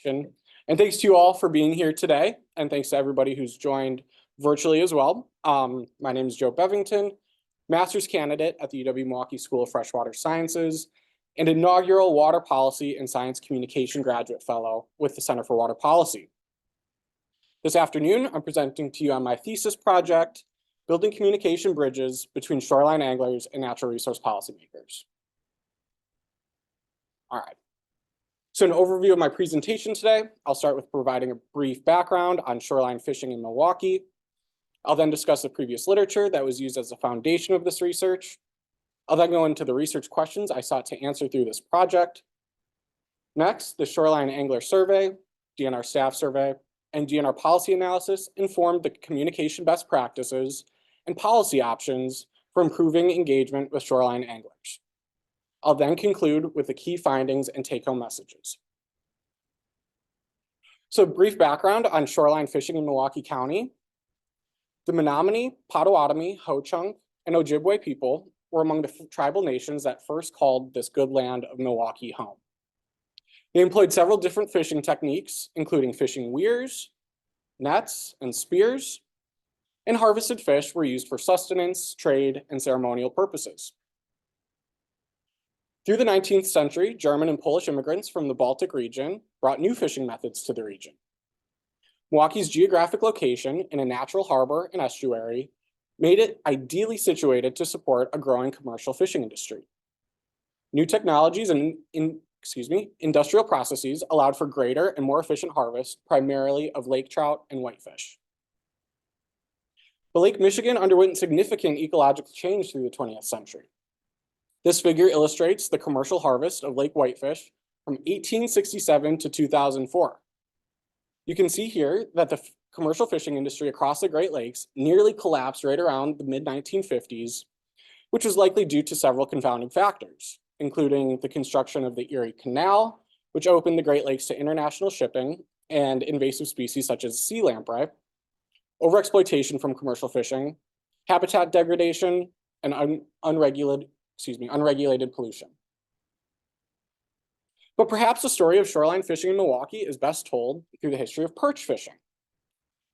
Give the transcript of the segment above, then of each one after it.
presentation. And thanks to you all for being here today. And thanks to everybody who's joined virtually as well. My name is Joe Bevington, master's candidate at the UW-Milwaukee School of Freshwater Sciences and inaugural Water Policy and Science Communication Graduate Fellow with the Center for Water Policy. This afternoon, I'm presenting to you on my thesis project, Building Communication Bridges Between Shoreline Anglers and Natural Resource Policymakers. All right. So an overview of my presentation today, I'll start with providing a brief background on shoreline fishing in Milwaukee. I'll then discuss the previous literature that was used as the foundation of this research. I'll then go into the research questions I sought to answer through this project. Next, the Shoreline Angler Survey, DNR Staff Survey, and DNR Policy Analysis informed the communication best practices and policy options for improving engagement with shoreline anglers. I'll then conclude with the key findings and take-home messages. So brief background on shoreline fishing in Milwaukee County. The Menominee, Potawatomi, Ho-Chunk, and Ojibwe people were among the tribal nations that first called this good land of Milwaukee home. They employed several different fishing techniques, including fishing weirs, nets, and spears, and harvested fish were used for sustenance, trade, and ceremonial purposes. Through the 19th century, German and Polish immigrants from the Baltic region brought new fishing methods to the region. Milwaukee's geographic location in a natural harbor and estuary made it ideally situated to support a growing commercial fishing industry. New technologies and industrial processes allowed for greater and more efficient harvest, primarily of lake trout and whitefish. But Lake Michigan underwent significant ecological change through the 20th century. This figure illustrates the commercial harvest of lake whitefish from 1867 to 2004. You can see here that the commercial fishing industry across the Great Lakes nearly collapsed right around the mid-1950s, which was likely due to several confounding factors, including the construction of the Erie Canal, which opened the Great Lakes to international shipping, and invasive species such as sea lamprey, overexploitation from commercial fishing, habitat degradation, and unregulated pollution. But perhaps the story of shoreline fishing in Milwaukee is best told through the history of perch fishing.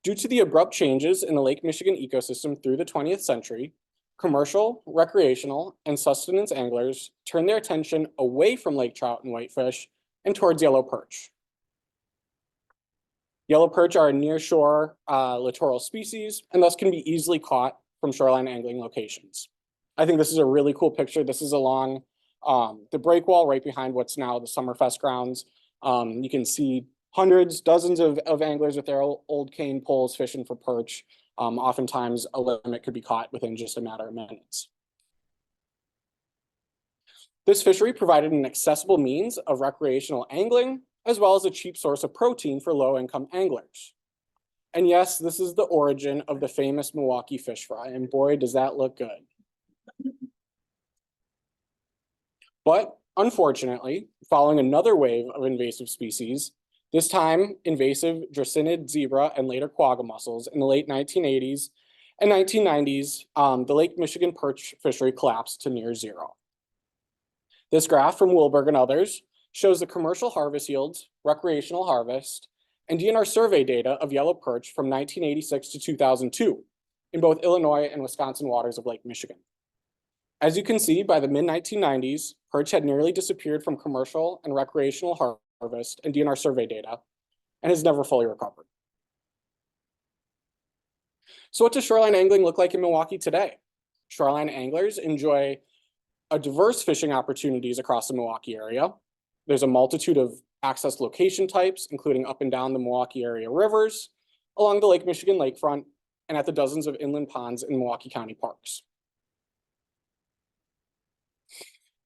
Due to the abrupt changes in the Lake Michigan ecosystem through the 20th century, commercial, recreational, and sustenance anglers turned their attention away from lake trout and whitefish and towards yellow perch. Yellow perch are a nearshore littoral species and thus can be easily caught from shoreline angling locations. I think this is a really cool picture. This is along the breakwall right behind what's now the Summerfest grounds. You can see hundreds, dozens of anglers with their old cane poles fishing for perch. Oftentimes a limit could be caught within just a matter of minutes. This fishery provided an accessible means of recreational angling, as well as a cheap source of protein for low-income anglers. And yes, this is the origin of the famous Milwaukee fish fry, and boy, does that look good. But unfortunately, following another wave of invasive species, this time invasive dracinid zebra and later quagga mussels in the late 1980s and 1990s, the Lake Michigan perch fishery collapsed to near zero. This graph from Wilberg and others shows the commercial harvest yields, recreational harvest, and DNR survey data of yellow perch from 1986 to 2002 in both Illinois and Wisconsin waters of Lake Michigan. As you can see, by the mid-1990s, perch had nearly disappeared from commercial and recreational harvest and DNR survey data and has never fully recovered. So what does shoreline angling look like in Milwaukee today? Shoreline anglers enjoy a diverse fishing opportunities across the Milwaukee area. There's a multitude of access location types, including up and down the Milwaukee area rivers, along the Lake Michigan lakefront, and at the dozens of inland ponds in Milwaukee County parks.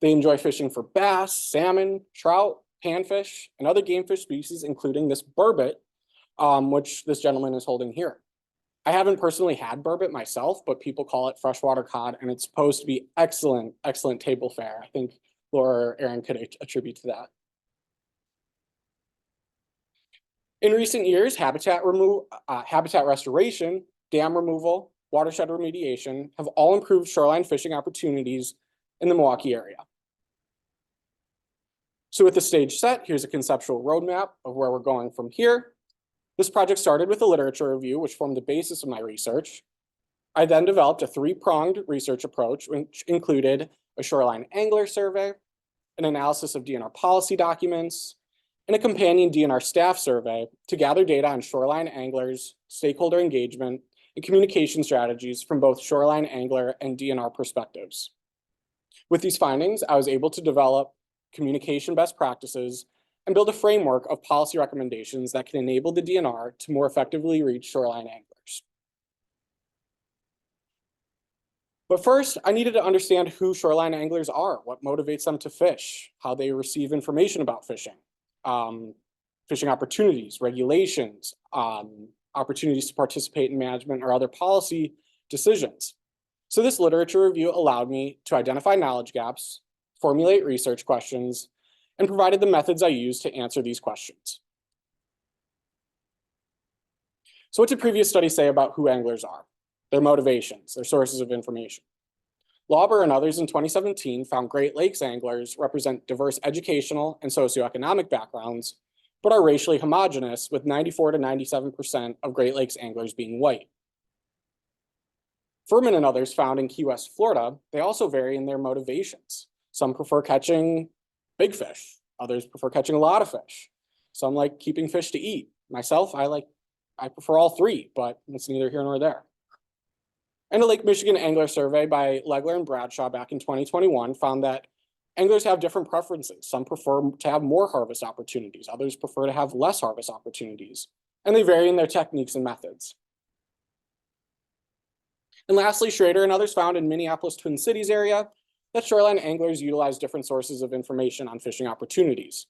They enjoy fishing for bass, salmon, trout, panfish, and other game fish species, including this burbot, which this gentleman is holding here. I haven't personally had burbot myself, but people call it freshwater cod, and it's supposed to be excellent, excellent table fare. I think Laura or Aaron could attribute to that. In recent years, habitat restoration, dam removal, watershed remediation have all improved shoreline fishing opportunities in the Milwaukee area. So with the stage set, here's a conceptual roadmap of where we're going from here. This project started with a literature review, which formed the basis of my research. I then developed a three-pronged research approach, which included a shoreline angler survey, an analysis of DNR policy documents, and a companion DNR staff survey to gather data on shoreline anglers, stakeholder engagement, and communication strategies from both shoreline angler and DNR perspectives. With these findings, I was able to develop communication best practices and build a framework of policy recommendations that can enable the DNR to more effectively reach shoreline anglers. But first, I needed to understand who shoreline anglers are, what motivates them to fish, how they receive information about fishing, fishing opportunities, regulations, opportunities to participate in management or other policy decisions. So this literature review allowed me to identify knowledge gaps, formulate research questions, and provided the methods I used to answer these questions. So what did previous studies say about who anglers are? Their motivations, their sources of information. Lauber and others in 2017 found Great Lakes anglers represent diverse educational and socioeconomic backgrounds, but are racially homogeneous, with 94 to 97% of Great Lakes anglers being white. Furman and others found in Key West, Florida, they also vary in their motivations. Some prefer catching big fish, others prefer catching a lot of fish. Some like keeping fish to eat. Myself, I prefer all three, but it's neither here nor there. And a Lake Michigan angler survey by Legler and Bradshaw back in 2021 found that anglers have different preferences. Some prefer to have more harvest opportunities, others prefer to have less harvest opportunities, and they vary in their techniques and methods. And lastly, Schrader and others found in Minneapolis, Twin Cities area that shoreline anglers utilize different sources of information on fishing opportunities.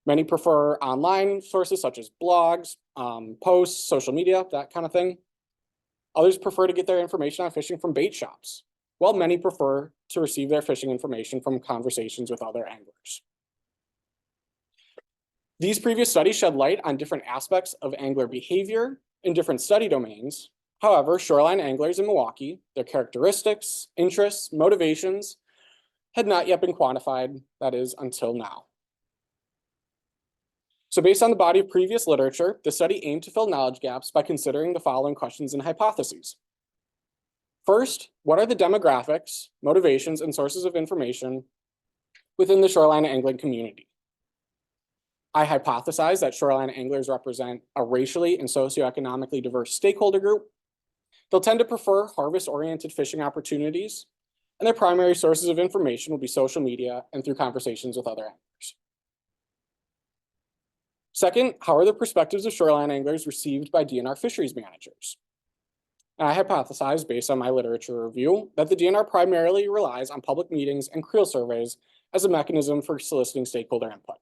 Many prefer online sources such as blogs, posts, social media, that kind of thing. Others prefer to get their information on fishing from bait shops, while many prefer to receive their fishing information from conversations with other anglers. These previous studies shed light on different aspects of angler behavior in different study domains. However, shoreline anglers in Milwaukee, their characteristics, interests, motivations, had not yet been quantified, that is, until now. So based on the body of previous literature, the study aimed to fill knowledge gaps by considering the following questions and hypotheses. First, what are the demographics, motivations, and sources of information within the shoreline angling community? I hypothesize that shoreline anglers represent a racially and socioeconomically diverse stakeholder group. They'll tend to prefer harvest-oriented fishing opportunities, and their primary sources of information will be social media and through conversations with other anglers. Second, how are the perspectives of shoreline anglers received by DNR fisheries managers? And I hypothesize, based on my literature review, that the DNR primarily relies on public meetings and creel surveys as a mechanism for soliciting stakeholder input.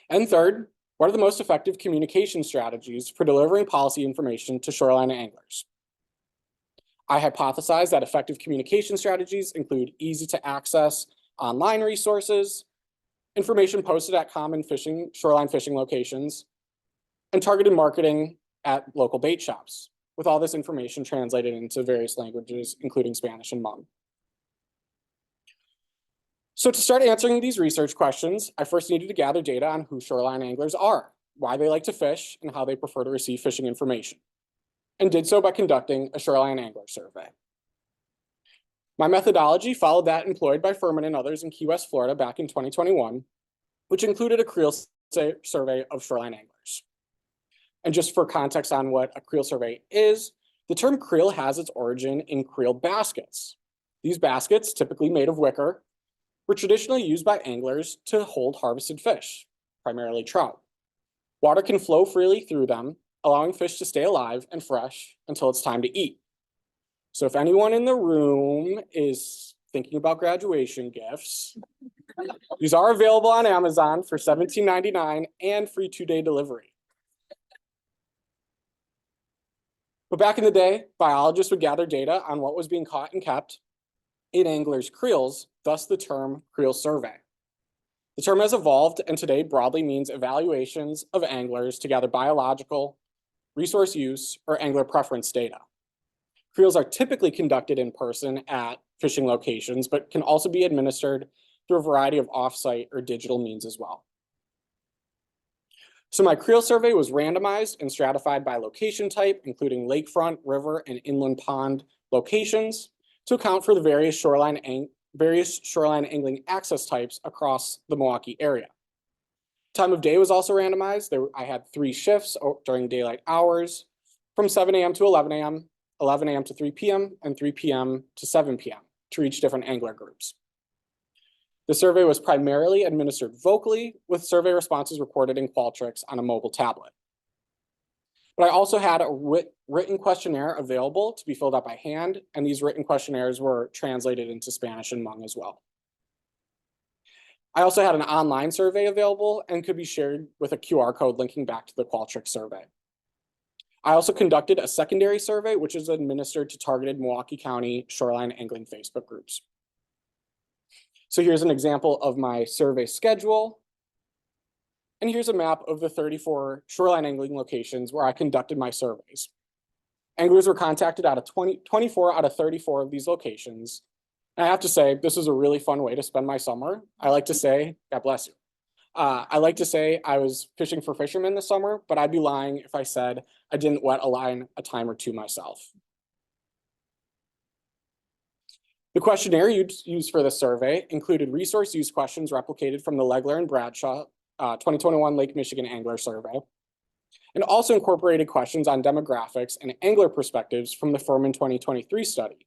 And third, what are the most effective communication strategies for delivering policy information to shoreline anglers? I hypothesize that effective communication strategies include easy to access online resources, information posted at common shoreline fishing locations, and targeted marketing at local bait shops, with all this information translated into various languages, including Spanish and Hmong. So to start answering these research questions, I first needed to gather data on who shoreline anglers are, why they like to fish, and how they prefer to receive fishing information, and did so by conducting a shoreline angler survey. My methodology followed that employed by Furman and others in Key West, Florida back in 2021, which included a creel survey of shoreline anglers. And just for context on what a creel survey is, the term creel has its origin in creel baskets. These baskets, typically made of wicker, were traditionally used by anglers to hold harvested fish, primarily trout. Water can flow freely through them, allowing fish to stay alive and fresh until it's time to eat. So if anyone in the room is thinking about graduation gifts, these are available on Amazon for $17.99 and free 2-day delivery. But back in the day, biologists would gather data on what was being caught and kept in anglers' creels, thus the term creel survey. The term has evolved and today broadly means evaluations of anglers to gather biological, resource use, or angler preference data. Creels are typically conducted in person at fishing locations, but can also be administered through a variety of off-site or digital means as well. So my creel survey was randomized and stratified by location type, including lakefront, river, and inland pond locations, to account for the various shoreline angling access types across the Milwaukee area. Time of day was also randomized. I had 3 shifts during daylight hours, from 7 a.m. to 11 a.m., 11 a.m. to 3 p.m., and 3 p.m. to 7 p.m. to reach different angler groups. The survey was primarily administered vocally, with survey responses recorded in Qualtrics on a mobile tablet. But I also had a written questionnaire available to be filled out by hand, and these written questionnaires were translated into Spanish and Hmong as well. I also had an online survey available and could be shared with a QR code linking back to the Qualtrics survey. I also conducted a secondary survey, which is administered to targeted Milwaukee County shoreline angling Facebook groups. So here's an example of my survey schedule. And here's a map of the 34 shoreline angling locations where I conducted my surveys. Anglers were contacted out of 24 out of 34 of these locations. And I have to say, this was a really fun way to spend my summer. I like to say, God bless you. I like to say I was fishing for fishermen this summer, but I'd be lying if I said I didn't wet a line a time or two myself. The questionnaire used for the survey included resource use questions replicated from the Legler and Bradshaw 2021 Lake Michigan Angler Survey, and also incorporated questions on demographics and angler perspectives from the Furman 2023 study,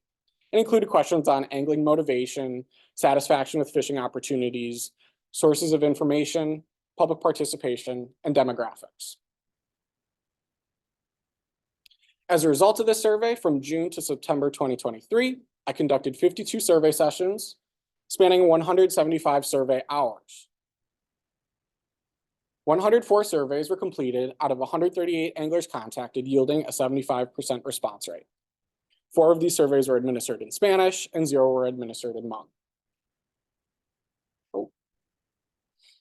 and included questions on angling motivation, satisfaction with fishing opportunities, sources of information, public participation, and demographics. As a result of this survey, from June to September 2023, I conducted 52 survey sessions, spanning 175 survey hours. 104 surveys were completed out of 138 anglers contacted, yielding a 75% response rate. 4 of these surveys were administered in Spanish and 0 were administered in Hmong.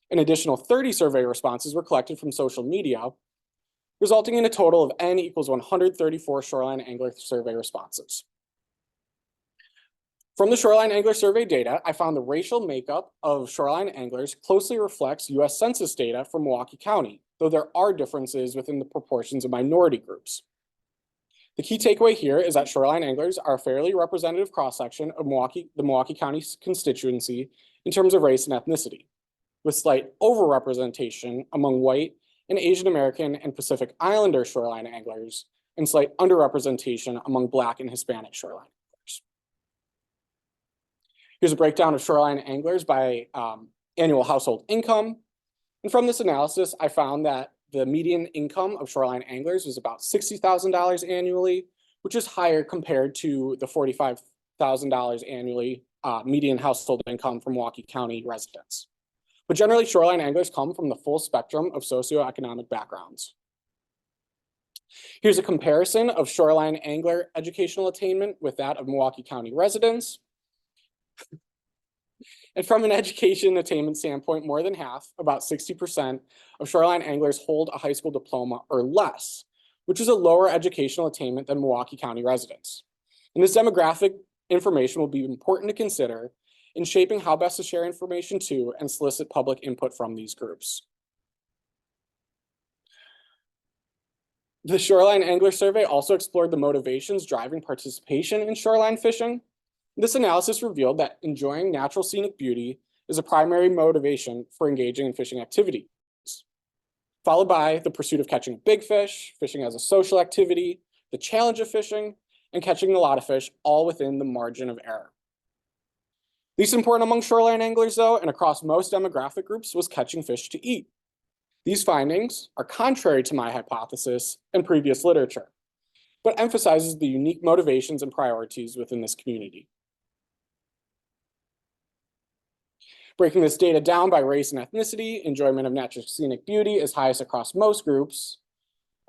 An additional 30 survey responses were collected from social media, resulting in a total of N equals 134 shoreline angler survey responses. From the Shoreline Angler Survey data, I found the racial makeup of shoreline anglers closely reflects U.S. Census data from Milwaukee County, though there are differences within the proportions of minority groups. The key takeaway here is that shoreline anglers are a fairly representative cross-section of the Milwaukee County constituency in terms of race and ethnicity, with slight overrepresentation among white and Asian American and Pacific Islander shoreline anglers, and slight underrepresentation among Black and Hispanic shoreline anglers. Here's a breakdown of shoreline anglers by annual household income. And from this analysis, I found that the median income of shoreline anglers was about $60,000 annually, which is higher compared to the $45,000 annually median household income from Milwaukee County residents. But generally, shoreline anglers come from the full spectrum of socioeconomic backgrounds. Here's a comparison of shoreline angler educational attainment with that of Milwaukee County residents. And from an education attainment standpoint, more than half, about 60% of shoreline anglers hold a high school diploma or less, which is a lower educational attainment than Milwaukee County residents. And this demographic information will be important to consider in shaping how best to share information to and solicit public input from these groups. The Shoreline Angler Survey also explored the motivations driving participation in shoreline fishing. This analysis revealed that enjoying natural scenic beauty is a primary motivation for engaging in fishing activities, followed by the pursuit of catching big fish, fishing as a social activity, the challenge of fishing, and catching a lot of fish, all within the margin of error. Least important among shoreline anglers, though, and across most demographic groups, was catching fish to eat. These findings are contrary to my hypothesis and previous literature, but emphasizes the unique motivations and priorities within this community. Breaking this data down by race and ethnicity, enjoyment of natural scenic beauty is highest across most groups,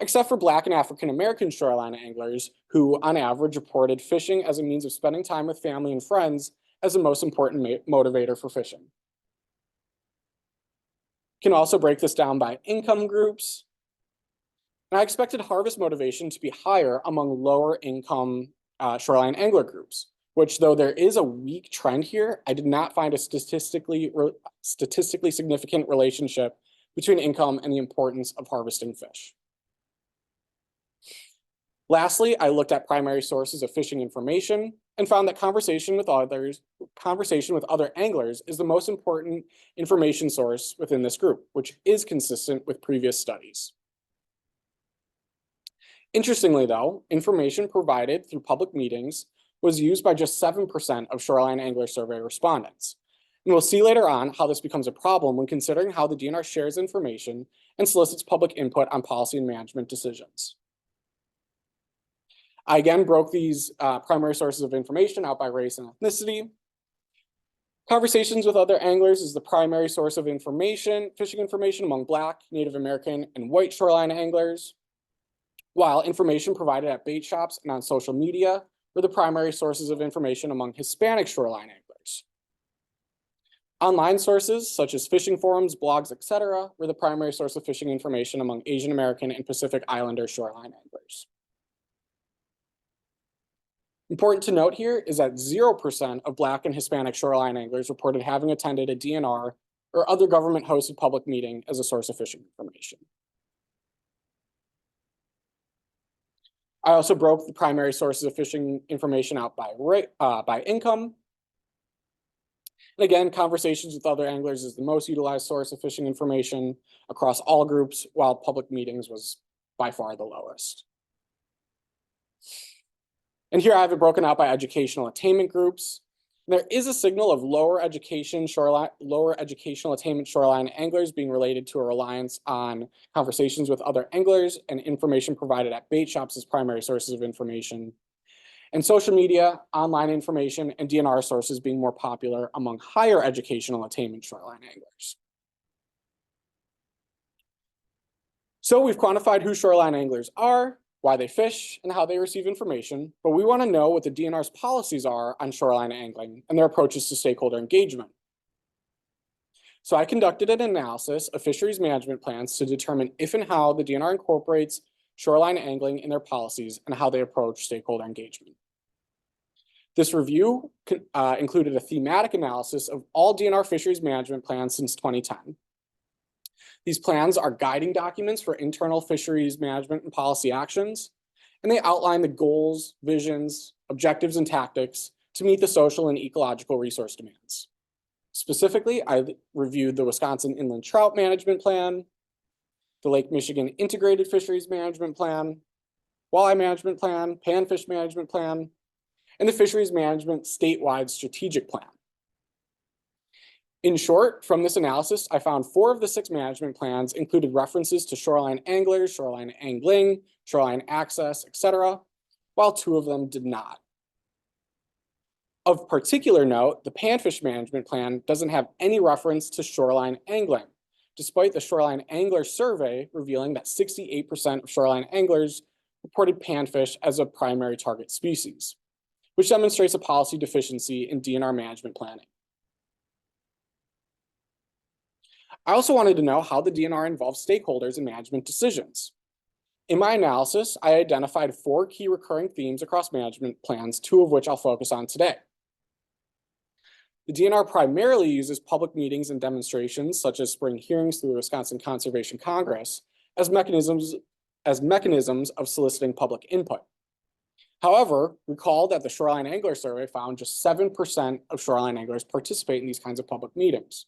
except for Black and African American shoreline anglers, who on average reported fishing as a means of spending time with family and friends as the most important motivator for fishing. Can also break this down by income groups. And I expected harvest motivation to be higher among lower income shoreline angler groups, which, though there is a weak trend here, I did not find a statistically significant relationship between income and the importance of harvesting fish. Lastly, I looked at primary sources of fishing information and found that conversation with other anglers is the most important information source within this group, which is consistent with previous studies. Interestingly, though, information provided through public meetings was used by just 7% of Shoreline Angler Survey respondents. And we'll see later on how this becomes a problem when considering how the DNR shares information and solicits public input on policy and management decisions. I again broke these primary sources of information out by race and ethnicity. Conversations with other anglers is the primary source of information, fishing information among Black, Native American, and white shoreline anglers, while information provided at bait shops and on social media were the primary sources of information among Hispanic shoreline anglers. Online sources such as fishing forums, blogs, etc., were the primary source of fishing information among Asian American and Pacific Islander shoreline anglers. Important to note here is that 0% of Black and Hispanic shoreline anglers reported having attended a DNR or other government-hosted public meeting as a source of fishing information. I also broke the primary sources of fishing information out by income. And again, conversations with other anglers is the most utilized source of fishing information across all groups, while public meetings was by far the lowest. And here I have it broken out by educational attainment groups. There is a signal of lower educational attainment shoreline anglers being related to a reliance on conversations with other anglers and information provided at bait shops as primary sources of information, and social media, online information, and DNR sources being more popular among higher educational attainment shoreline anglers. So we've quantified who shoreline anglers are, why they fish, and how they receive information, but we want to know what the DNR's policies are on shoreline angling and their approaches to stakeholder engagement. So I conducted an analysis of fisheries management plans to determine if and how the DNR incorporates shoreline angling in their policies and how they approach stakeholder engagement. This review included a thematic analysis of all DNR fisheries management plans since 2010. These plans are guiding documents for internal fisheries management and policy actions, and they outline the goals, visions, objectives, and tactics to meet the social and ecological resource demands. Specifically, I reviewed the Wisconsin Inland Trout Management Plan, the Lake Michigan Integrated Fisheries Management Plan, Walleye Management Plan, Panfish Management Plan, and the Fisheries Management Statewide Strategic Plan. In short, from this analysis, I found 4 of the 6 management plans included references to shoreline anglers, shoreline angling, shoreline access, etc., while 2 of them did not. Of particular note, the Panfish Management Plan doesn't have any reference to shoreline angling, despite the Shoreline Angler Survey revealing that 68% of shoreline anglers reported panfish as a primary target species, which demonstrates a policy deficiency in DNR management planning. I also wanted to know how the DNR involves stakeholders in management decisions. In my analysis, I identified 4 key recurring themes across management plans, 2 of which I'll focus on today. The DNR primarily uses public meetings and demonstrations, such as spring hearings through the Wisconsin Conservation Congress, as mechanisms of soliciting public input. However, recall that the Shoreline Angler Survey found just 7% of shoreline anglers participate in these kinds of public meetings.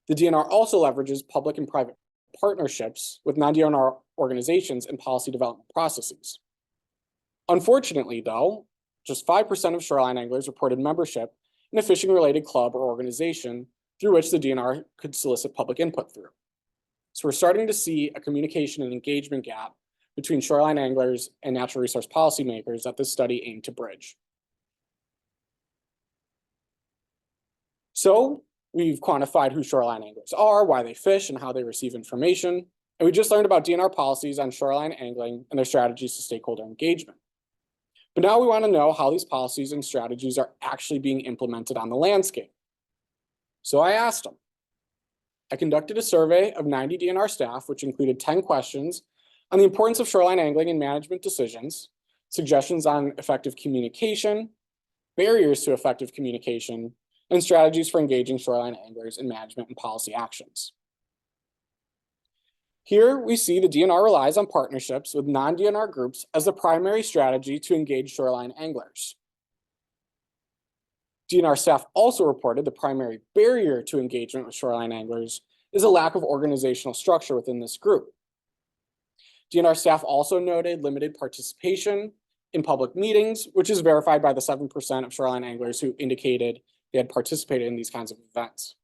The DNR also leverages public and private partnerships with non-DNR organizations and policy development processes. Unfortunately, though, just 5% of shoreline anglers reported membership in a fishing-related club or organization through which the DNR could solicit public input through. So we're starting to see a communication and engagement gap between shoreline anglers and natural resource policymakers that this study aimed to bridge. So we've quantified who shoreline anglers are, why they fish, and how they receive information. And we just learned about DNR policies on shoreline angling and their strategies to stakeholder engagement. But now we want to know how these policies and strategies are actually being implemented on the landscape. So I asked them. I conducted a survey of 90 DNR staff, which included 10 questions on the importance of shoreline angling in management decisions, suggestions on effective communication, barriers to effective communication, and strategies for engaging shoreline anglers in management and policy actions. Here we see the DNR relies on partnerships with non-DNR groups as the primary strategy to engage shoreline anglers. DNR staff also reported the primary barrier to engagement with shoreline anglers is a lack of organizational structure within this group. DNR staff also noted limited participation in public meetings, which is verified by the 7% of shoreline anglers who indicated they had participated in these kinds of events.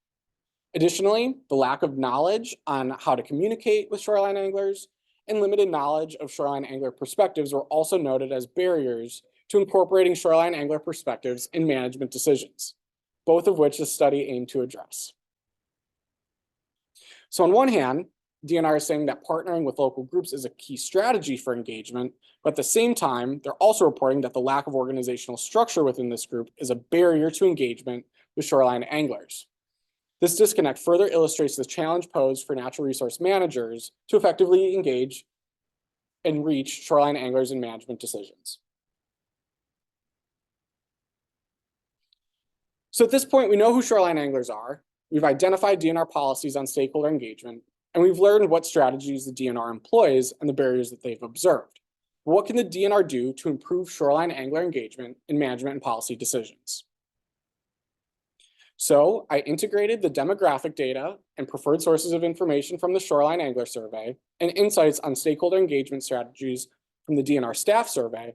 Additionally, the lack of knowledge on how to communicate with shoreline anglers and limited knowledge of shoreline angler perspectives were also noted as barriers to incorporating shoreline angler perspectives in management decisions, both of which the study aimed to address. So on one hand, DNR is saying that partnering with local groups is a key strategy for engagement, but at the same time, they're also reporting that the lack of organizational structure within this group is a barrier to engagement with shoreline anglers. This disconnect further illustrates the challenge posed for natural resource managers to effectively engage and reach shoreline anglers in management decisions. So at this point, we know who shoreline anglers are. We've identified DNR policies on stakeholder engagement, and we've learned what strategies the DNR employs and the barriers that they've observed. But what can the DNR do to improve shoreline angler engagement in management and policy decisions? So I integrated the demographic data and preferred sources of information from the Shoreline Angler Survey and insights on stakeholder engagement strategies from the DNR staff survey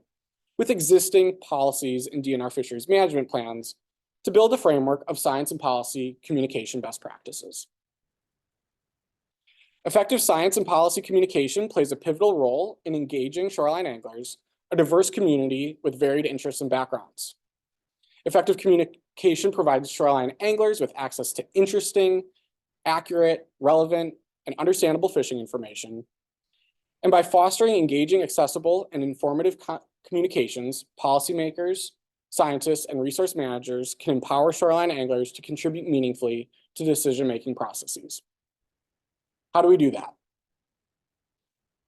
with existing policies and DNR fisheries management plans to build a framework of science and policy communication best practices. Effective science and policy communication plays a pivotal role in engaging shoreline anglers, a diverse community with varied interests and backgrounds. Effective communication provides shoreline anglers with access to interesting, accurate, relevant, and understandable fishing information. And by fostering engaging, accessible, and informative communications, policymakers, scientists, and resource managers can empower shoreline anglers to contribute meaningfully to decision-making processes. How do we do that?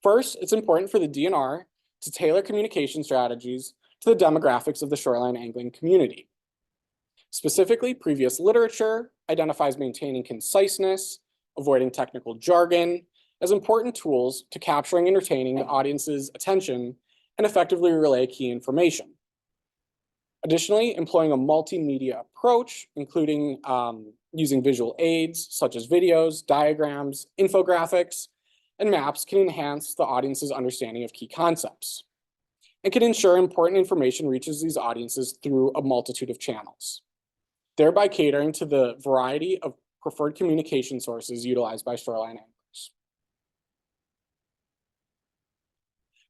First, it's important for the DNR to tailor communication strategies to the demographics of the shoreline angling community. Specifically, previous literature identifies maintaining conciseness, avoiding technical jargon as important tools to capturing and retaining the audience's attention and effectively relay key information. Additionally, employing a multimedia approach, including using visual aids such as videos, diagrams, infographics, and maps can enhance the audience's understanding of key concepts and can ensure important information reaches these audiences through a multitude of channels, thereby catering to the variety of preferred communication sources utilized by shoreline anglers.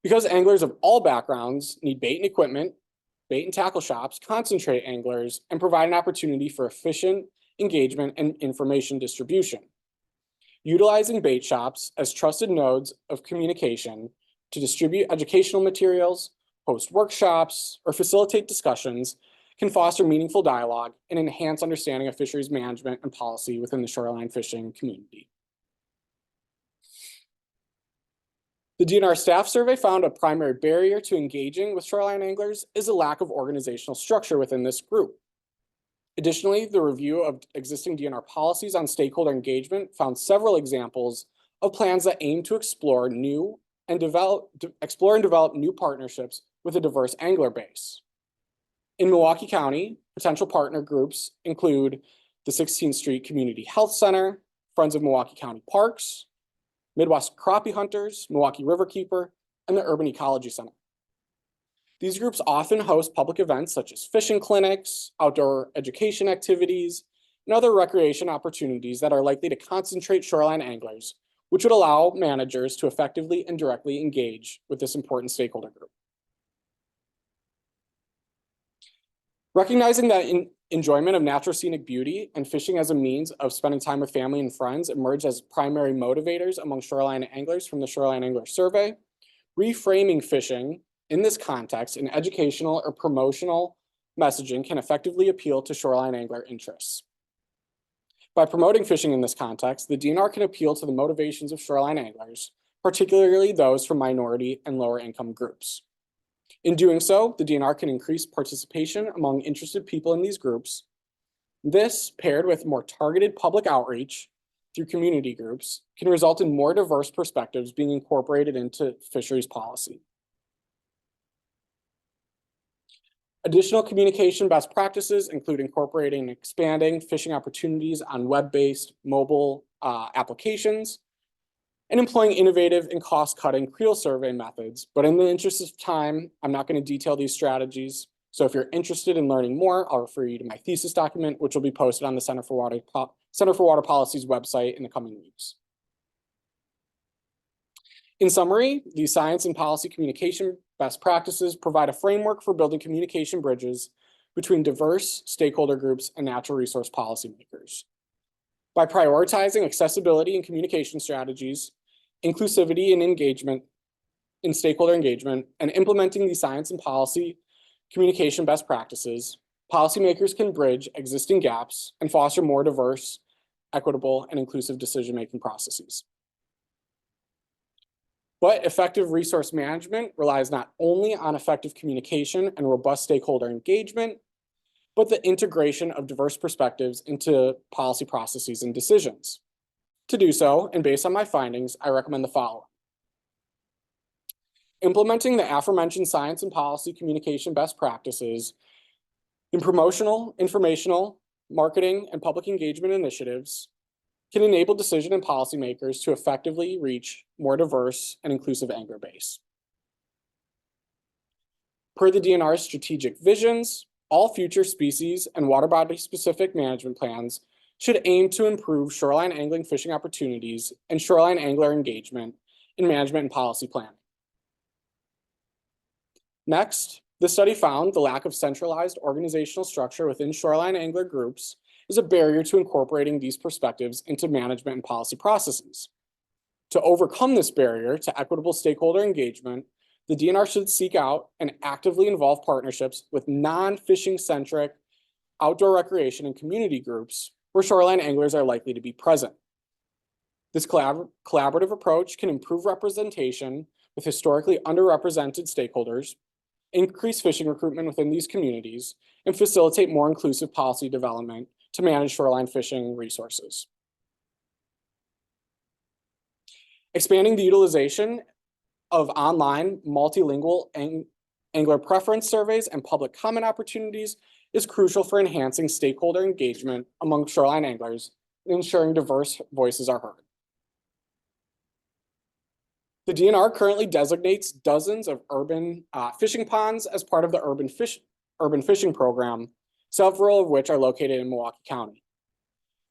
Because anglers of all backgrounds need bait and equipment, bait and tackle shops concentrate anglers and provide an opportunity for efficient engagement and information distribution. Utilizing bait shops as trusted nodes of communication to distribute educational materials, host workshops, or facilitate discussions can foster meaningful dialogue and enhance understanding of fisheries management and policy within the shoreline fishing community. The DNR staff survey found a primary barrier to engaging with shoreline anglers is a lack of organizational structure within this group. Additionally, the review of existing DNR policies on stakeholder engagement found several examples of plans that aim to explore and develop new partnerships with a diverse angler base. In Milwaukee County, potential partner groups include the 16th Street Community Health Center, Friends of Milwaukee County Parks, Midwest Crappie Hunters, Milwaukee Riverkeeper, and the Urban Ecology Center. These groups often host public events such as fishing clinics, outdoor education activities, and other recreation opportunities that are likely to concentrate shoreline anglers, which would allow managers to effectively and directly engage with this important stakeholder group. Recognizing that enjoyment of natural scenic beauty and fishing as a means of spending time with family and friends emerged as primary motivators among shoreline anglers from the Shoreline Angler Survey, reframing fishing in this context in educational or promotional messaging can effectively appeal to shoreline angler interests. By promoting fishing in this context, the DNR can appeal to the motivations of shoreline anglers, particularly those from minority and lower income groups. In doing so, the DNR can increase participation among interested people in these groups. This, paired with more targeted public outreach through community groups, can result in more diverse perspectives being incorporated into fisheries policy. Additional communication best practices include incorporating and expanding fishing opportunities on web-based mobile applications, and employing innovative and cost-cutting creel survey methods. But in the interest of time, I'm not going to detail these strategies. So if you're interested in learning more, I'll refer you to my thesis document, which will be posted on the Center for Water Policy's website in the coming weeks. In summary, these science and policy communication best practices provide a framework for building communication bridges between diverse stakeholder groups and natural resource policymakers. By prioritizing accessibility and communication strategies, inclusivity and engagement in stakeholder engagement, and implementing these science and policy communication best practices, policymakers can bridge existing gaps and foster more diverse, equitable, and inclusive decision-making processes. But effective resource management relies not only on effective communication and robust stakeholder engagement, but the integration of diverse perspectives into policy processes and decisions. To do so, and based on my findings, I recommend the following. Implementing the aforementioned science and policy communication best practices in promotional, informational, marketing, and public engagement initiatives can enable decision and policymakers to effectively reach more diverse and inclusive angler base. Per the DNR's strategic visions, all future species and water body specific management plans should aim to improve shoreline angling fishing opportunities and shoreline angler engagement in management and policy planning. Next, the study found the lack of centralized organizational structure within shoreline angler groups is a barrier to incorporating these perspectives into management and policy processes. To overcome this barrier to equitable stakeholder engagement, the DNR should seek out and actively involve partnerships with non-fishing centric outdoor recreation and community groups where shoreline anglers are likely to be present. This collaborative approach can improve representation with historically underrepresented stakeholders, increase fishing recruitment within these communities, and facilitate more inclusive policy development to manage shoreline fishing resources. Expanding the utilization of online multilingual angler preference surveys and public comment opportunities is crucial for enhancing stakeholder engagement among shoreline anglers and ensuring diverse voices are heard. The DNR currently designates dozens of urban fishing ponds as part of the urban fishing program, several of which are located in Milwaukee County.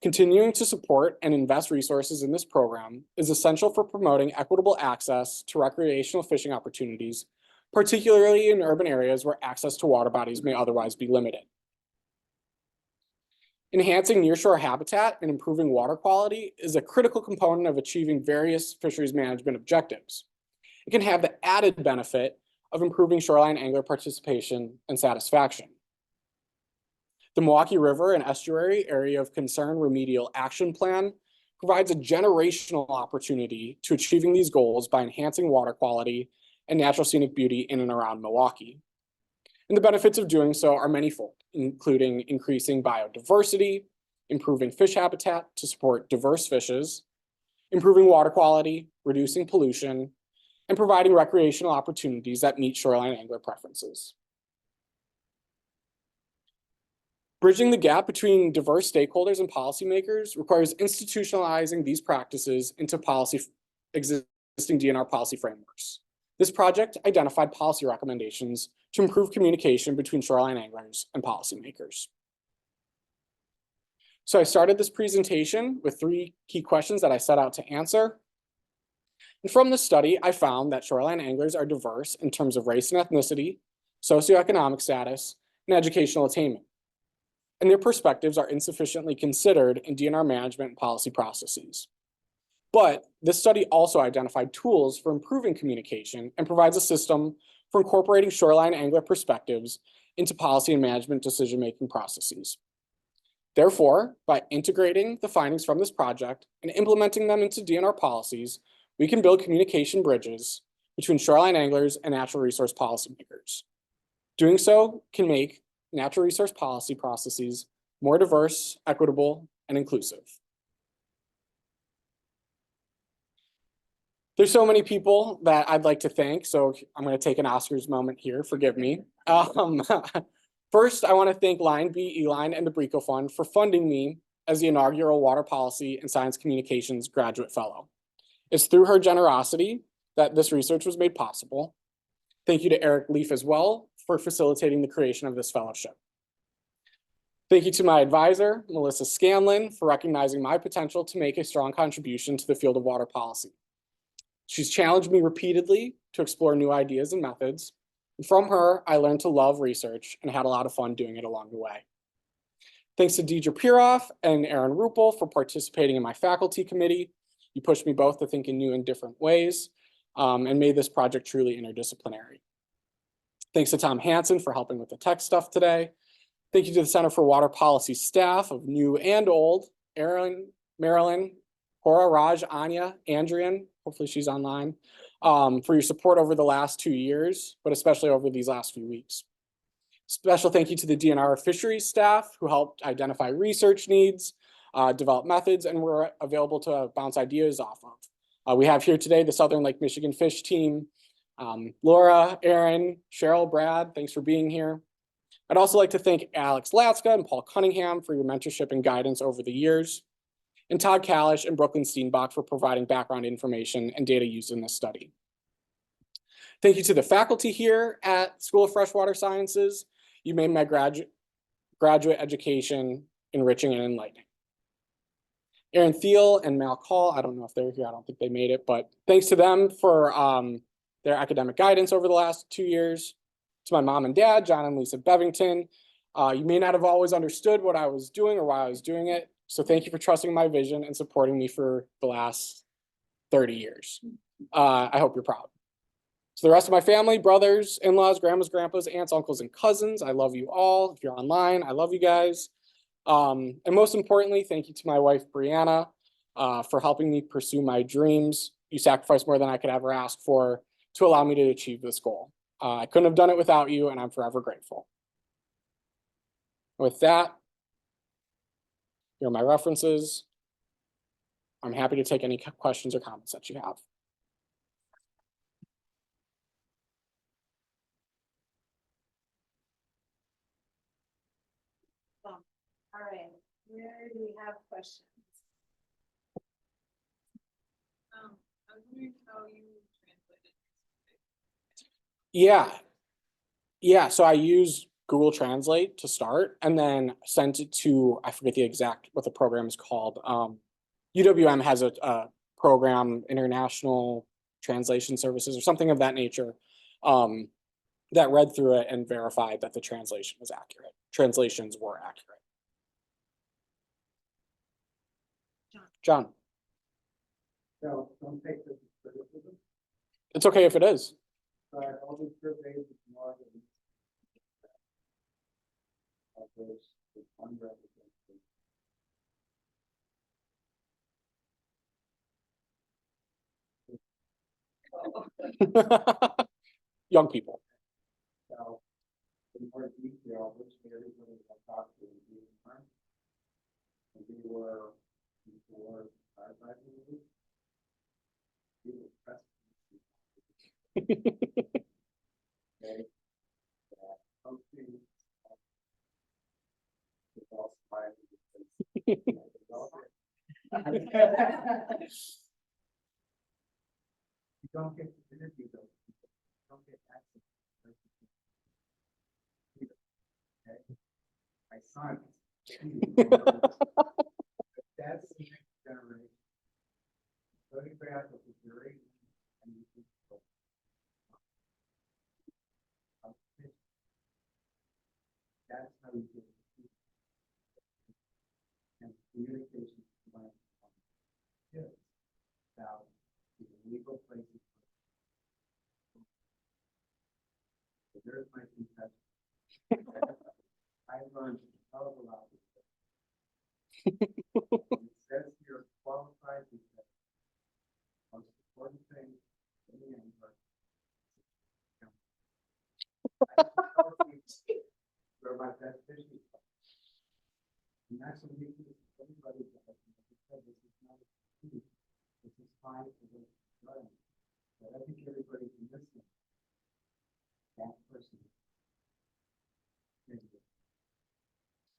Continuing to support and invest resources in this program is essential for promoting equitable access to recreational fishing opportunities, particularly in urban areas where access to water bodies may otherwise be limited. Enhancing nearshore habitat and improving water quality is a critical component of achieving various fisheries management objectives. It can have the added benefit of improving shoreline angler participation and satisfaction. The Milwaukee River and Estuary Area of Concern Remedial Action Plan provides a generational opportunity to achieving these goals by enhancing water quality and natural scenic beauty in and around Milwaukee. And the benefits of doing so are manifold, including increasing biodiversity, improving fish habitat to support diverse fishes, improving water quality, reducing pollution, and providing recreational opportunities that meet shoreline angler preferences. Bridging the gap between diverse stakeholders and policymakers requires institutionalizing these practices into existing DNR policy frameworks. This project identified policy recommendations to improve communication between shoreline anglers and policymakers. So I started this presentation with 3 key questions that I set out to answer. And from the study, I found that shoreline anglers are diverse in terms of race and ethnicity, socioeconomic status, and educational attainment. And their perspectives are insufficiently considered in DNR management and policy processes. But this study also identified tools for improving communication and provides a system for incorporating shoreline angler perspectives into policy and management decision-making processes. Therefore, by integrating the findings from this project and implementing them into DNR policies, we can build communication bridges between shoreline anglers and natural resource policymakers. Doing so can make natural resource policy processes more diverse, equitable, and inclusive. There's so many people that I'd like to thank, so I'm going to take an Oscars moment here. Forgive me. First, I want to thank Line B, Eline, and the Brico Fund for funding me as the inaugural Water Policy and Science Communications Graduate Fellow. It's through her generosity that this research was made possible. Thank you to Eric Leaf as well for facilitating the creation of this fellowship. Thank you to my advisor, Melissa Scanlon, for recognizing my potential to make a strong contribution to the field of water policy. She's challenged me repeatedly to explore new ideas and methods. And from her, I learned to love research and had a lot of fun doing it along the way. Thanks to Deidre Piroff and Aaron Ruppel for participating in my faculty committee. You pushed me both to think in new and different ways and made this project truly interdisciplinary. Thanks to Tom Hansen for helping with the tech stuff today. Thank you to the Center for Water Policy staff of new and old, Erin, Marilyn, Cora, Raj, Anya, Andrian, hopefully she's online, for your support over the last 2 years, but especially over these last few weeks. Special thank you to the DNR fisheries staff who helped identify research needs, develop methods, and were available to bounce ideas off of. We have here today the Southern Lake Michigan Fish Team, Laura, Aaron, Cheryl, Brad, thanks for being here. I'd also like to thank Alex Latska and Paul Cunningham for your mentorship and guidance over the years, and Todd Kalish and Brooklyn Steenbach for providing background information and data used in this study. Thank you to the faculty here at School of Freshwater Sciences. You made my graduate education enriching and enlightening. Aaron Thiel and Mal Call, I don't know if they're here, I don't think they made it, but thanks to them for their academic guidance over the last 2 years. To my mom and dad, John and Lisa Bevington. You may not have always understood what I was doing or why I was doing it, so thank you for trusting my vision and supporting me for the last 30 years. I hope you're proud. To the rest of my family, brothers, in-laws, grandmas, grandpas, aunts, uncles, and cousins, I love you all. If you're online, I love you guys. And most importantly, thank you to my wife, Brianna, for helping me pursue my dreams. You sacrificed more than I could ever ask for to allow me to achieve this goal. I couldn't have done it without you, and I'm forever grateful. With that, here are my references. I'm happy to take any questions or comments that you have. All right, where do we have questions? I was wondering how you translated. Yeah, so I use Google Translate to start and then sent it to, I forget what the program is called. UWM has a program, International Translation Services or something of that nature, that read through it and verified that the translation was accurate. Translations were accurate. John. No, don't take this as criticism. It's okay if it is. All these surveys is more than there's one representation. Young people. So, in more detail, which everybody I talked to is being learned. And we were before firefighting. We were pressed. Okay. Hosting. You don't get to interview those people. You don't get access to those people. Okay. My son. That's the next generation. Photograph of the jury and you can that's how you do it. And communication is about the legal places. So there's my confession. I learned a hell of a lot. It says you're qualified because most important thing in the end like that fishing. And that's what we, everybody does. This is not a key. This is fine for the learning. But I think everybody can listen. That person.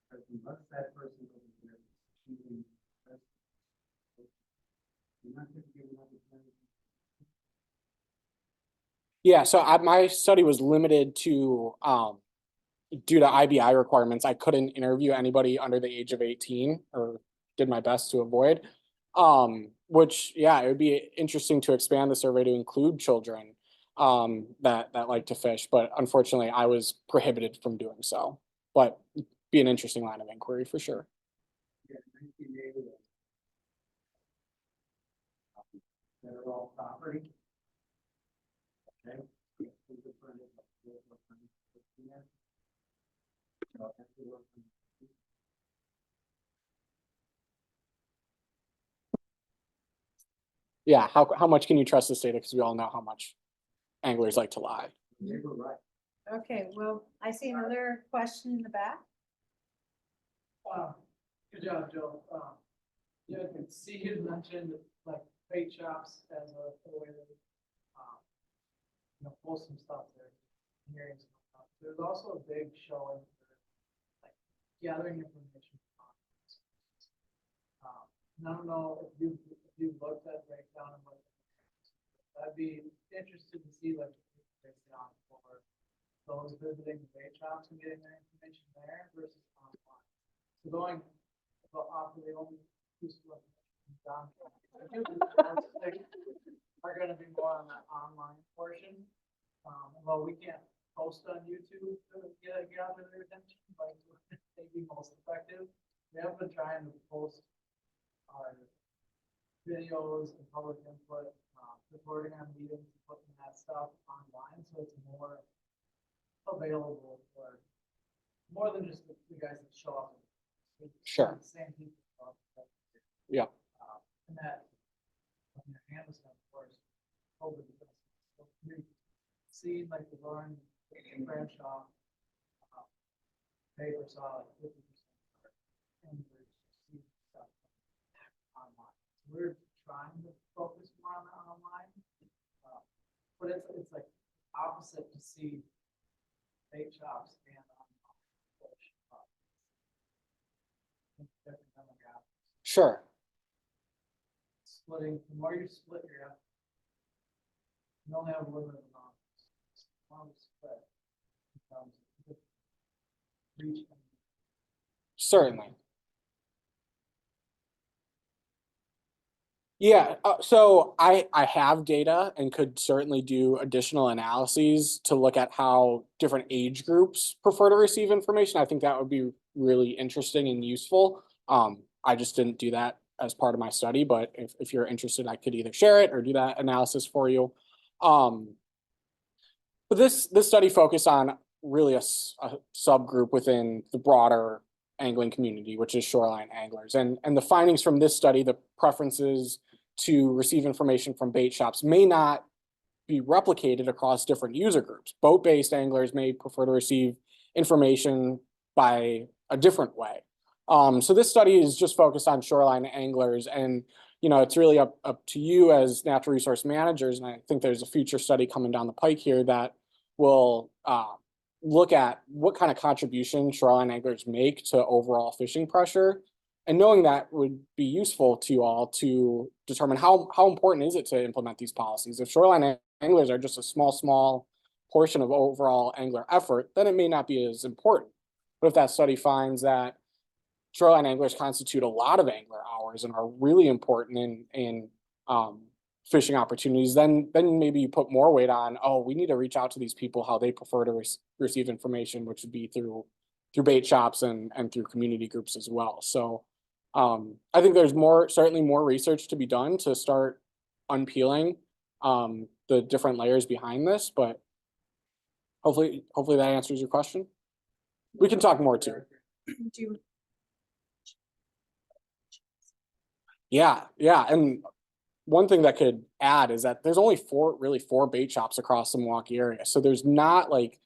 Because unless that person over there is achieving best, you're not going to give another time. Yeah, so my study was limited to, due to IBI requirements, I couldn't interview anybody under the age of 18, or did my best to avoid. Which, yeah, it would be interesting to expand the survey to include children that like to fish, but unfortunately I was prohibited from doing so. But be an interesting line of inquiry for sure. Yeah, 1980. Federal property. Okay. Yeah, how much can you trust this data? Because we all know how much anglers like to lie. They were right. Okay, well, I see another question in the back. Good job, Joe. Yeah, I can see you mentioned like bait shops as a way to, pull some stuff there. Hearing some stuff. There's also a big showing for like gathering information. And I don't know if you've looked at breakdown and what. I'd be interested to see like breakdown for those visiting the bait shops and getting their information there versus online. So going off of the only piece of information down are going to be more on that online portion. Well, we can't post on YouTube to gather their attention, but they'd be most effective. We have been trying to post our videos and public input, recording on meetings, and putting that stuff online, so it's more available for more than just the guys that show up. It's Sure. the same people. Yeah. And that, Amazon, of course, over the so we've seen like the Lauren branch off, paper saw like 50%, and we're seeing stuff online. We're trying to focus more on that online, but it's like opposite to see bait shops and online. Different demographics. Sure. Splitting, the more you split your effort, you only have a limited amount. The more you split, becomes reach. Certainly. Yeah, so I have data and could certainly do additional analyses to look at how different age groups prefer to receive information. I think that would be really interesting and useful. I just didn't do that as part of my study, but if you're interested, I could either share it or do that analysis for you. But this study focused on really a subgroup within the broader angling community, which is shoreline anglers. And the findings from this study, the preferences to receive information from bait shops may not be replicated across different user groups. Boat-based anglers may prefer to receive information by a different way. So this study is just focused on shoreline anglers, and it's really up to you as natural resource managers. And I think there's a future study coming down the pike here that will look at what kind of contribution shoreline anglers make to overall fishing pressure. And knowing that would be useful to you all to determine how important is it to implement these policies. If shoreline anglers are just a small portion of overall angler effort, then it may not be as important. But if that study finds that shoreline anglers constitute a lot of angler hours and are really important in fishing opportunities, then maybe you put more weight on, oh, we need to reach out to these people, how they prefer to receive information, which would be through bait shops and through community groups as well. So I think there's certainly more research to be done to start unpeeling the different layers behind this, but hopefully that answers your question. We can talk more too. Yeah. And one thing that could add is that there's only four bait shops across the Milwaukee area. So there's not like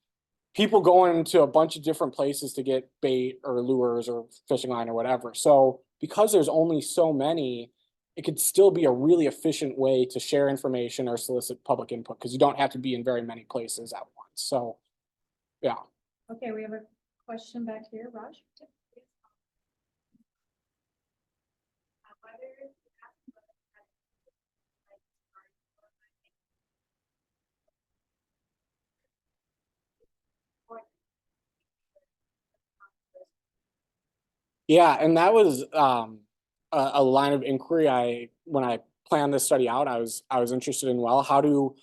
people going to a bunch of different places to get bait or lures or fishing line or whatever. So because there's only so many, it could still be a really efficient way to share information or solicit public input because you don't have to be in very many places at once. So, yeah. Okay, we have a question back here, Raj. Yeah, and that was a line of inquiry when I planned this study out, I was interested in, well, how do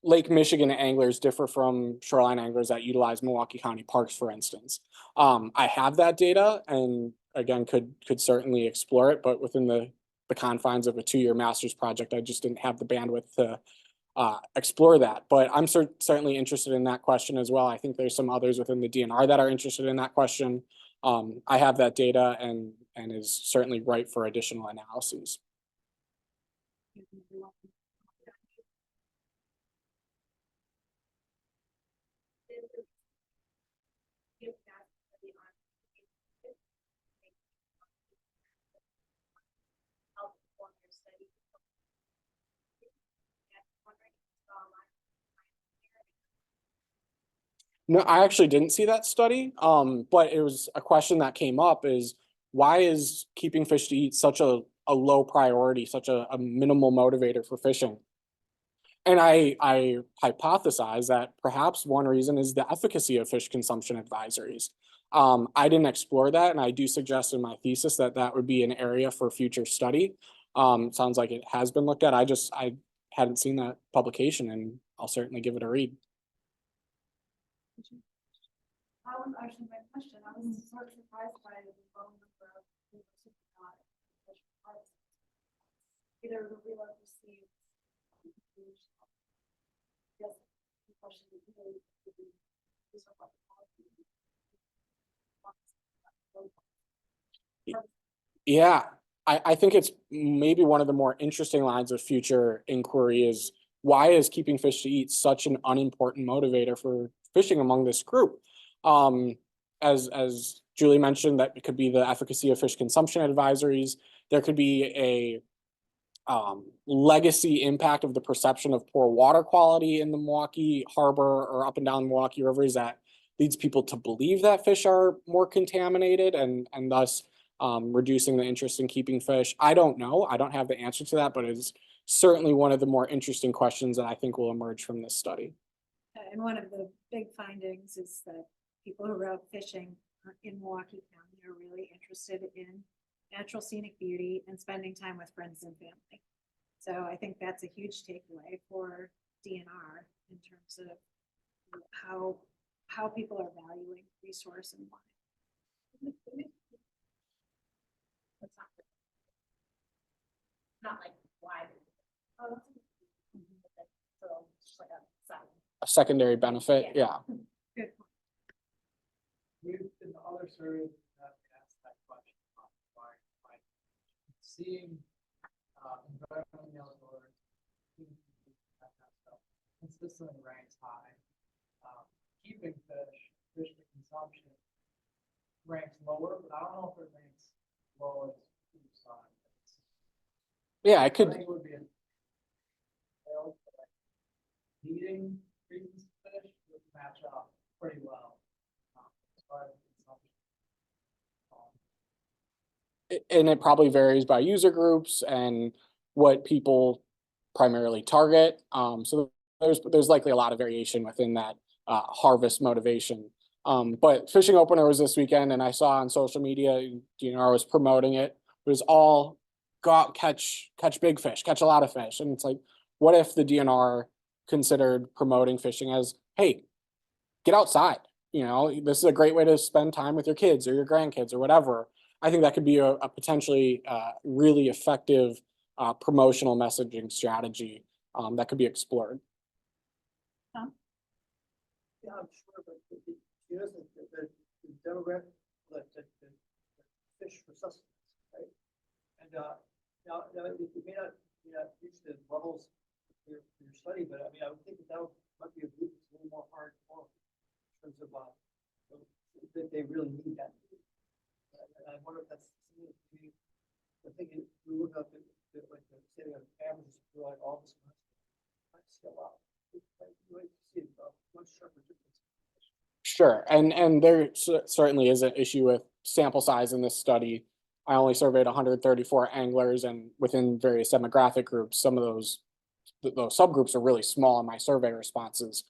Lake Michigan anglers differ from shoreline anglers that utilize Milwaukee County parks, for instance. I have that data and again could certainly explore it, but within the confines of a 2-year master's project, I just didn't have the bandwidth to explore that. But I'm certainly interested in that question as well. I think there's some others within the DNR that are interested in that question. I have that data and is certainly ripe for additional analyses. No, I actually didn't see that study. But it was a question that came up is why is keeping fish to eat such a low priority, such a minimal motivator for fishing? And I hypothesize that perhaps one reason is the efficacy of fish consumption advisories. I didn't explore that, and I do suggest in my thesis that that would be an area for future study. Sounds like it has been looked at. I hadn't seen that publication, and I'll certainly give it a read. That was actually my question. I was sort of surprised by the low number of people who got special parts. Either the real received. Yes, the question is really these are what the policy. Yeah, I think it's maybe one of the more interesting lines of future inquiry is why is keeping fish to eat such an unimportant motivator for fishing among this group? As Julie mentioned, that it could be the efficacy of fish consumption advisories. There could be a legacy impact of the perception of poor water quality in the Milwaukee Harbor or up and down Milwaukee rivers that leads people to believe that fish are more contaminated and thus reducing the interest in keeping fish. I don't know. I don't have the answer to that, but it's certainly one of the more interesting questions that I think will emerge from this study. And one of the big findings is that people who are out fishing in Milwaukee County are really interested in natural scenic beauty and spending time with friends and family. So I think that's a huge takeaway for DNR in terms of how people are valuing resource and why. Not like why. Oh, so just like a side. A secondary benefit, yeah. Good. We've in the other surveys asked that question why seeing environmental outdoors that kind of stuff consistently ranks high. Keeping fish for consumption ranks lower, but I don't know if it ranks low as food science. Yeah, I I could. think it would be eating reasons fish would match up pretty well. As far as consumption. And it probably varies by user groups and what people primarily target. So there's likely a lot of variation within that harvest motivation. But fishing opener was this weekend, and I saw on social media, DNR was promoting it. It was all go out, catch big fish, catch a lot of fish. And it's like, what if the DNR considered promoting fishing as, hey, get outside. This is a great way to spend time with your kids or your grandkids or whatever. I think that could be a potentially really effective promotional messaging strategy that could be explored. Yeah, I'm sure, but the demographic, the fish for sustenance, right? And now you may not reach the levels for your study, but I mean, I would think that might be a group that's a little more hardcore see a lot. You might see a much sharper difference. Sure, and there certainly is an issue with sample size in this study. I only surveyed 134 anglers, and within various demographic groups, some of those subgroups are really small in my survey responses.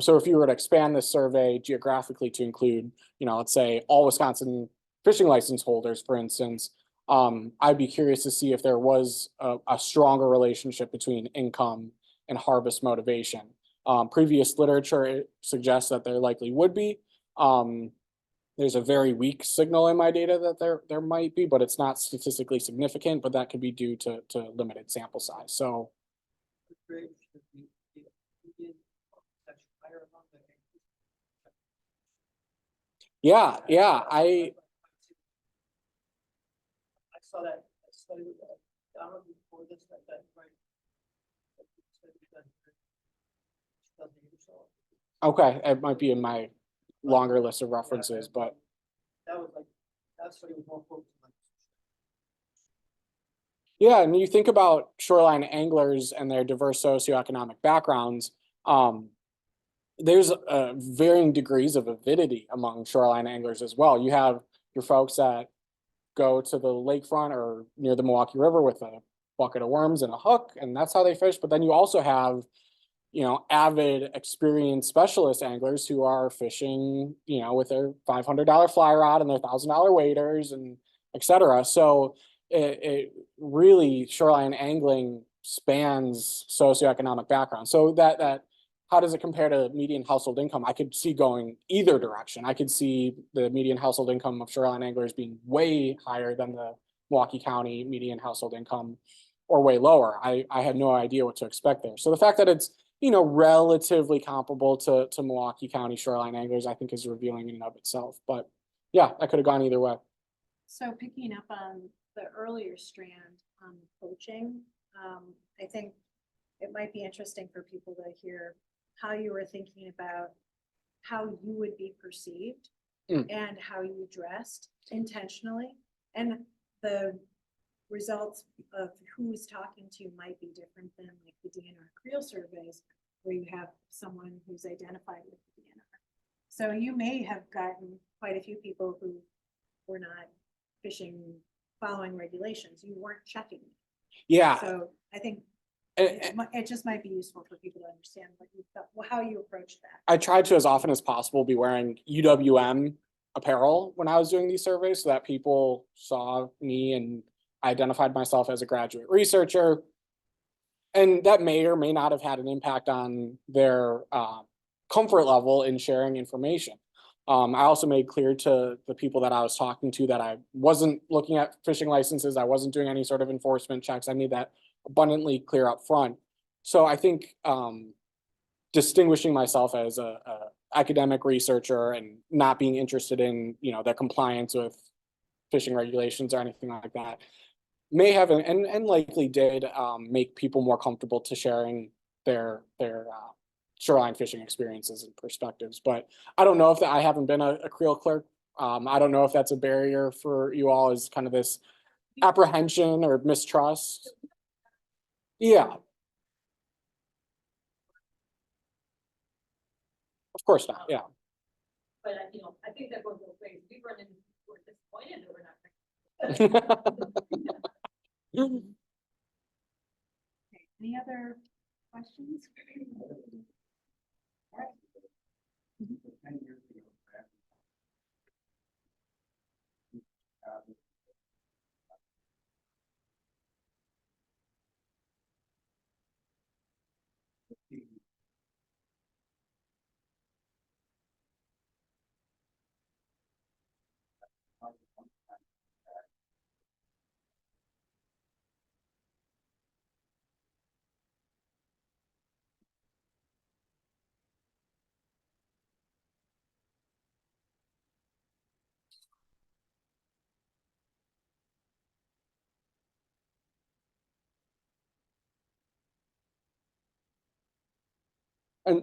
So if you were to expand this survey geographically to include, let's say all Wisconsin fishing license holders, for instance, I'd be curious to see if there was a stronger relationship between income and harvest motivation. Previous literature suggests that there likely would be. There's a very weak signal in my data that there might be, but it's not statistically significant, but that could be due to limited sample size. So Grade should be median that's higher among the anglers. yeah, I saw that study with Donald before this, that right. okay, it might be in my longer list of references, but That was like, that study was more focused on. yeah, and you think about shoreline anglers and their diverse socioeconomic backgrounds, there's varying degrees of avidity among shoreline anglers as well. You have your folks that go to the lakefront or near the Milwaukee River with a bucket of worms and a hook, and that's how they fish. But then you also have, avid, experienced specialist anglers who are fishing, with their $500 fly rod and their $1,000 waders and et cetera. So it really, shoreline angling spans socioeconomic background. So that how does it compare to median household income? I could see going either direction. I could see the median household income of shoreline anglers being way higher than the Milwaukee County median household income, or way lower. I had no idea what to expect there. So the fact that it's, relatively comparable to Milwaukee County shoreline anglers, I think is revealing in and of itself. But yeah, I could have gone either way. So picking up on the earlier strand on coaching, I think it might be interesting for people to hear how you were thinking about how you would be perceived and how you dressed intentionally, and the results of who's talking to might be different than like the DNR Creel surveys, where you have someone who's identified with the DNR. So you may have gotten quite a few people who were not fishing following regulations. You weren't checking. Yeah. So I think And it just might be useful for people to understand what you thought, how you approached that. I tried to, as often as possible, be wearing UWM apparel when I was doing these surveys so that people saw me and I identified myself as a graduate researcher. And that may or may not have had an impact on their comfort level in sharing information. I also made clear to the people that I was talking to that I wasn't looking at fishing licenses. I wasn't doing any sort of enforcement checks. I made that abundantly clear up front. So I think distinguishing myself as a academic researcher and not being interested in, the compliance with fishing regulations or anything like that may have and likely did make people more comfortable to sharing their shoreline fishing experiences and perspectives. But I don't know if I haven't been a Creel clerk. I don't know if that's a barrier for you all, is kind of this apprehension or mistrust. Yeah. Of course not, yeah. But, I think that goes both ways. We run in, we're disappointed that we're not. Okay, any other questions? 10 years ago, And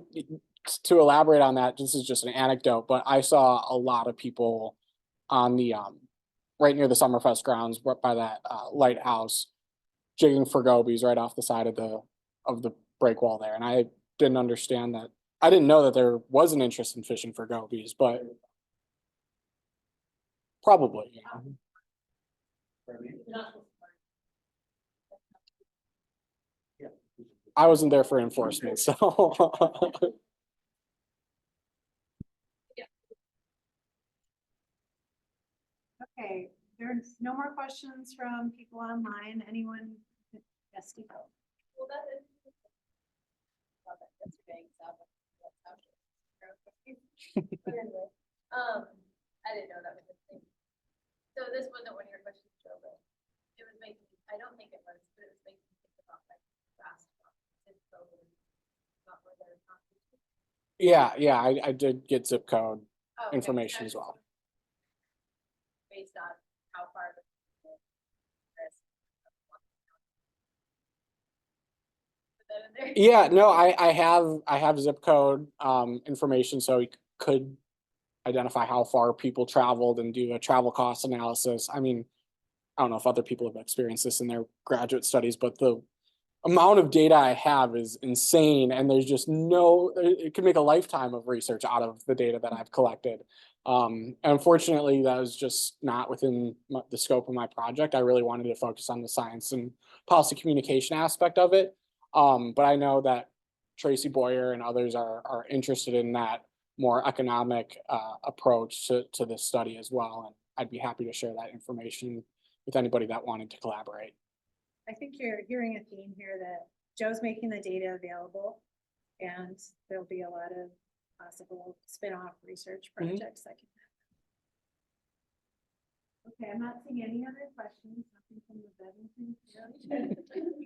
to elaborate on that, this is just an anecdote, but I saw a lot of people on the right near the Summerfest grounds by that lighthouse jigging for gobies right off the side of the break wall there, and I didn't understand that. I didn't know that there was an interest in fishing for gobies, but probably, yeah. I wasn't there for enforcement, so. Okay, there's no more questions from people online. Anyone? Yes, Steve. Well, that is. Love it. Yesterday, that's how But anyway, I didn't know that was a thing. So this wasn't one of your questions, Joe, but it was making, I don't think it was, but it was making me think about like fast. Not where they're not. Yeah, I did get zip code Oh, okay. information as well. Based on how far. Put that in there. Yeah, no, I have zip code information, so we could identify how far people traveled and do a travel cost analysis. I mean, I don't know if other people have experienced this in their graduate studies, but the amount of data I have is insane, and there's just no, it could make a lifetime of research out of the data that I've collected. And unfortunately, that was just not within the scope of my project. I really wanted to focus on the science and policy communication aspect of it. But I know that Tracy Boyer and others are interested in that more economic approach to this study as well. And I'd be happy to share that information with anybody that wanted to collaborate. I think you're hearing a theme here that Joe's making the data available, and there'll be a lot of possible spin-off research projects that can happen. Okay, I'm not seeing any other questions. Nothing from the Bevington.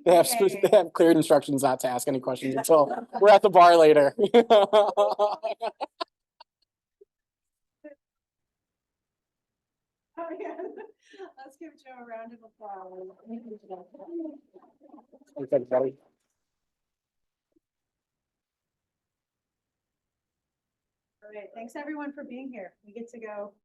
They have clear instructions not to ask any questions until we're at the bar later. Oh, yeah. Let's give Joe a round of applause. Thanks, everybody. All right, thanks everyone for being here. We get to go